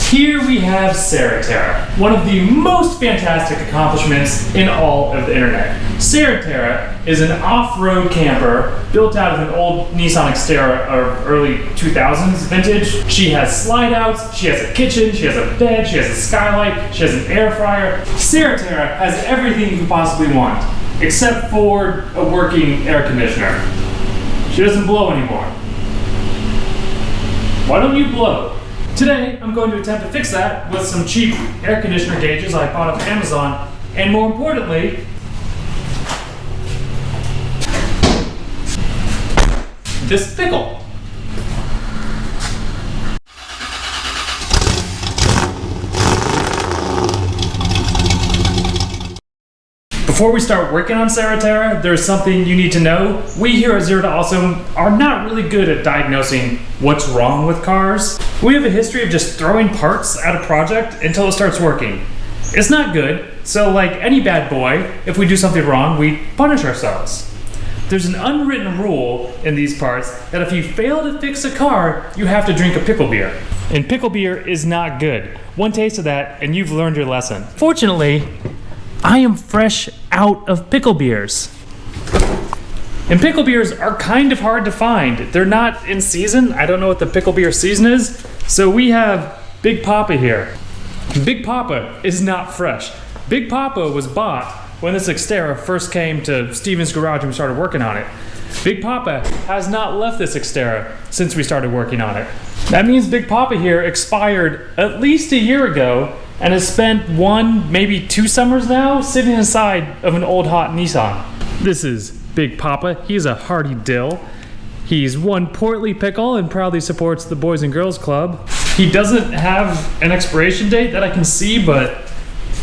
Here we have SaraTerra, one of the most fantastic accomplishments in all of the internet. SaraTerra is an off-road camper built out of an old Nissan Xterra of early 2000s vintage. She has slide outs, she has a kitchen, she has a bed, she has a skylight, she has an air fryer. SaraTerra has everything you can possibly want, except for a working air conditioner. She doesn't blow anymore. Why don't you blow? Today, I'm going to attempt to fix that with some cheap air conditioner gauges I bought off Amazon, and more importantly, this pickle. Before we start working on SaraTerra, there's something you need to know. We here at Zero to Awesome are not really good at diagnosing what's wrong with cars. We have a history of just throwing parts at a project until it starts working. It's not good, so like any bad boy, if we do something wrong, we punish ourselves. There's an unwritten rule in these parts that if you fail to fix a car, you have to drink a pickle beer. And pickle beer is not good. One taste of that and you've learned your lesson. Fortunately, I am fresh out of pickle beers. And pickle beers are kind of hard to find. They're not in season. I don't know what the pickle beer season is. So we have Big Papa here. Big Papa is not fresh. Big Papa was bought when this Xterra first came to Steven's garage and we started working on it. Big Papa has not left this Xterra since we started working on it. That means Big Papa here expired at least a year ago and has spent one, maybe 2 summers now sitting inside of an old hot Nissan. This is Big Papa. He's a hardy dill. He's one portly pickle and proudly supports the Boys and Girls Club. He doesn't have an expiration date that I can see, but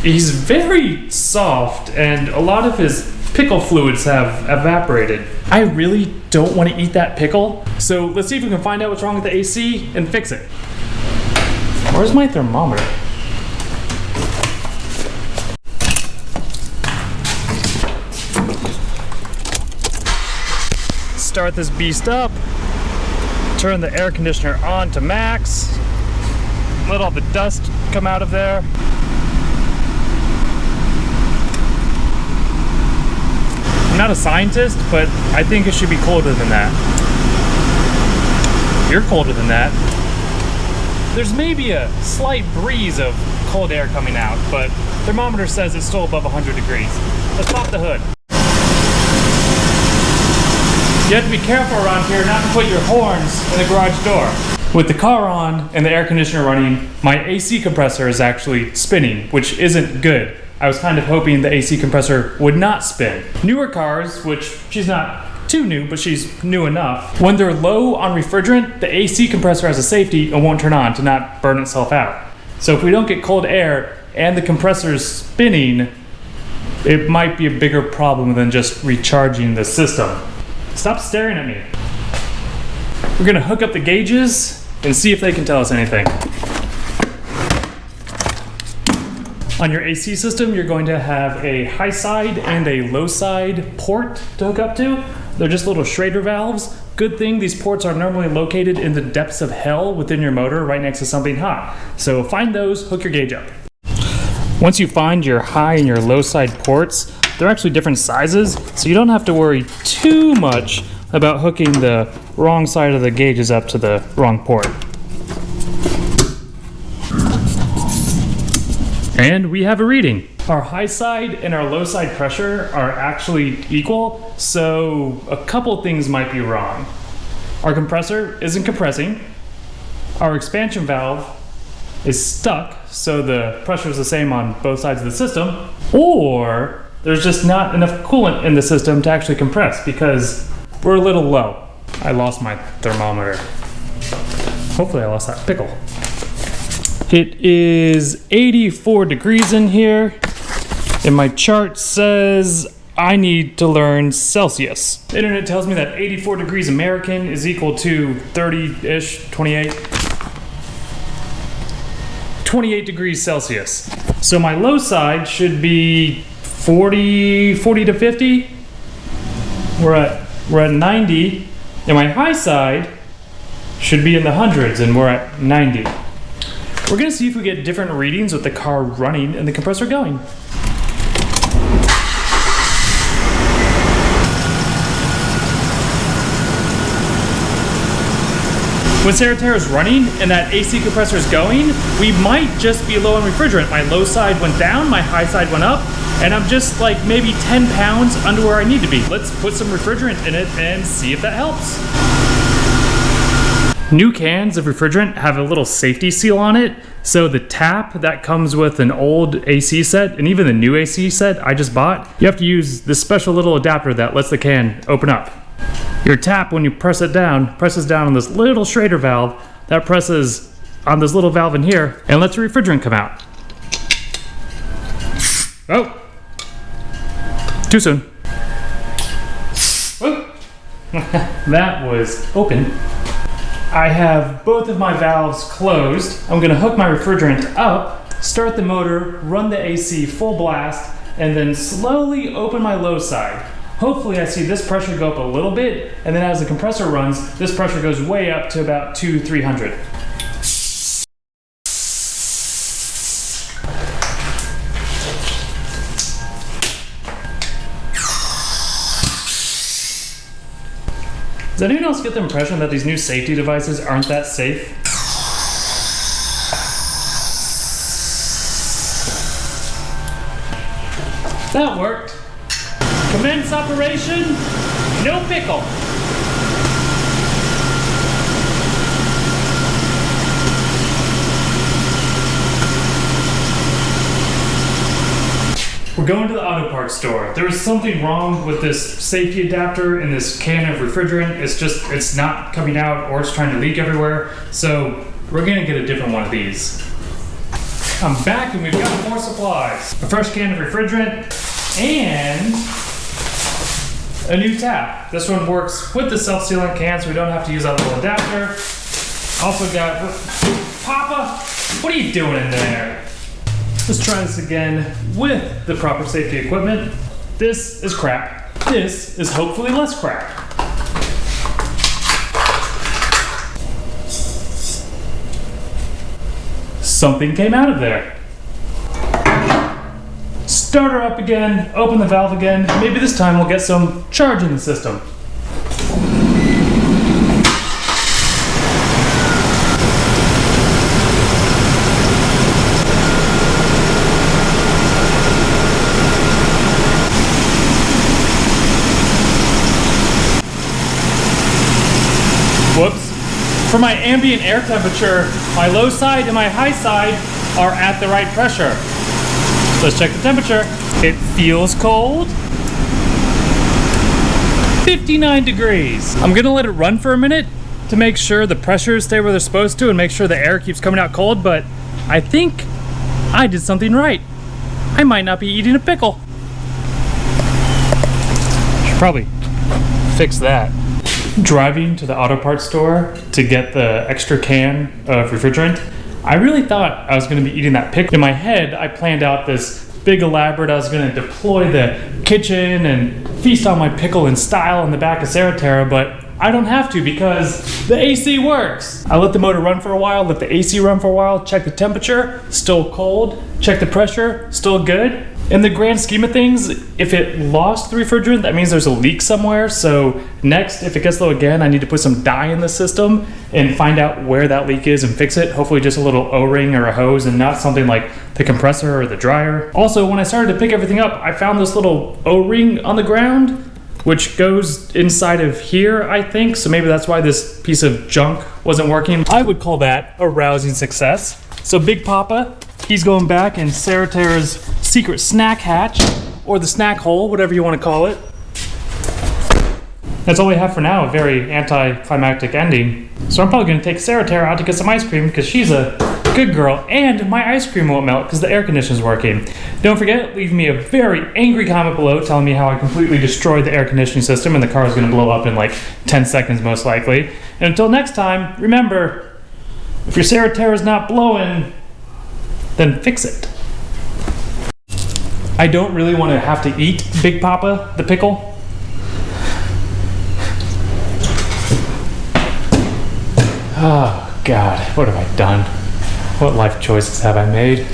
he's very soft and a lot of his pickle fluids have evaporated. I really don't want to eat that pickle, so let's see if we can find out what's wrong with the AC and fix it. Where's my thermometer? Start this beast up, turn the air conditioner on to max, let all the dust come out of there. I'm not a scientist, but I think it should be colder than that. You're colder than that. There's maybe a slight breeze of cold air coming out, but thermometer says it's still above 100 degrees. Let's pop the hood. You have to be careful around here not to put your horns in the garage door. With the car on and the air conditioner running, my AC compressor is actually spinning, which isn't good. I was kind of hoping the AC compressor would not spin. Newer cars, which she's not too new, but she's new enough, when they're low on refrigerant, the AC compressor has a safety and won't turn on to not burn itself out. So if we don't get cold air and the compressor's spinning, it might be a bigger problem than just recharging the system. Stop staring at me. We're gonna hook up the gauges and see if they can tell us anything. On your AC system, you're going to have a high side and a low side port to hook up to. They're just little Schrader valves. Good thing these ports are normally located in the depths of hell within your motor right next to something hot. So find those, hook your gauge up. Once you find your high and your low side ports, they're actually different sizes, so you don't have to worry too much about hooking the wrong side of the gauges up to the wrong port. And we have a reading. Our high side and our low side pressure are actually equal, so a couple things might be wrong. Our compressor isn't compressing. Our expansion valve is stuck, so the pressure is the same on both sides of the system, or there's just not enough coolant in the system to actually compress because we're a little low. I lost my thermometer. Hopefully I lost that pickle. It is 84 degrees in here, and my chart says I need to learn Celsius. The internet tells me that 84 degrees American is equal to 30-ish, 28 degrees Celsius. So my low side should be 40 to 50. We're at 90, and my high side should be in the hundreds, and we're at 90. We're gonna see if we get different readings with the car running and the compressor going. When SaraTerra is running and that AC compressor is going, we might just be low on refrigerant. My low side went down, my high side went up, and I'm just like maybe 10 pounds under where I need to be. Let's put some refrigerant in it and see if that helps. New cans of refrigerant have a little safety seal on it, so the tap that comes with an old AC set, and even the new AC set I just bought, you have to use this special little adapter that lets the can open up. Your tap, when you presses down on this little Schrader valve that presses on this little valve in here and lets the refrigerant come out. Oh! Too soon. Oh. That was open. I have both of my valves closed. I'm gonna hook my refrigerant up, start the motor, run the AC full blast, and then slowly open my low side. Hopefully I see this pressure go up a little bit, and then as the compressor runs, this pressure goes way up to about 200-300. Does anyone else get the impression that these new safety devices aren't that safe? That worked. Commence operation, no pickle. We're going to the auto parts store. There is something wrong with this safety adapter in this can of refrigerant. It's not coming out, or it's trying to leak everywhere. So we're gonna get a different one of these. I'm back and we've got more supplies. A fresh can of refrigerant and a new tap. This one works with the self-sealant can, so we don't have to use that little adapter. Also got, Papa, what are you doing in there? Let's try this again with the proper safety equipment. This is crap. This is hopefully less crap. Something came out of there. Start her up again, open the valve again. Maybe this time we'll get some charge in the system. Whoops. For my ambient air temperature, my low side and my high side are at the right pressure. Let's check the temperature. It feels cold. 59 degrees. I'm gonna let it run for a minute to make sure the pressures stay where they're supposed to and make sure the air keeps coming out cold, but I think I did something right. I might not be eating a pickle. Should probably fix that. Driving to the auto parts store to get the extra can of refrigerant, I really thought I was going to be eating that pickle. In my head, I planned out this big elaborate, I was going to deploy the kitchen and feast on my pickle in style in the back of SaraTerra, but I don't have to because the AC works. I let the motor run for a while, let the AC run for a while, check the temperature, still cold, check the pressure, still good. In the grand scheme of things, if it lost the refrigerant, that means there's a leak somewhere. So next, if it gets low again, I need to put some dye in the system and find out where that leak is and fix it. Hopefully just a little O-ring or a hose and not something like the compressor or the dryer. Also, when I started to pick everything up, I found this little O-ring on the ground, which goes inside of here, I think. So maybe that's why this piece of junk wasn't working. I would call that a rousing success. So Big Papa, he's going back in SaraTerra's secret snack hatch, or the snack hole, whatever you want to call it. That's all we have for now, a very anticlimactic ending. So I'm probably going to take SaraTerra out to get some ice cream because she's a good girl, and my ice cream won't melt because the air conditioner's working. Don't forget, leave me a very angry comment below telling me how I completely destroyed the air conditioning system and the car is going to blow up in like 10 seconds most likely. And until next time, remember, if your SaraTerra's not blowing, then fix it. I don't really want to have to eat Big Papa, the pickle. Oh God, what have I done? What life choices have I made?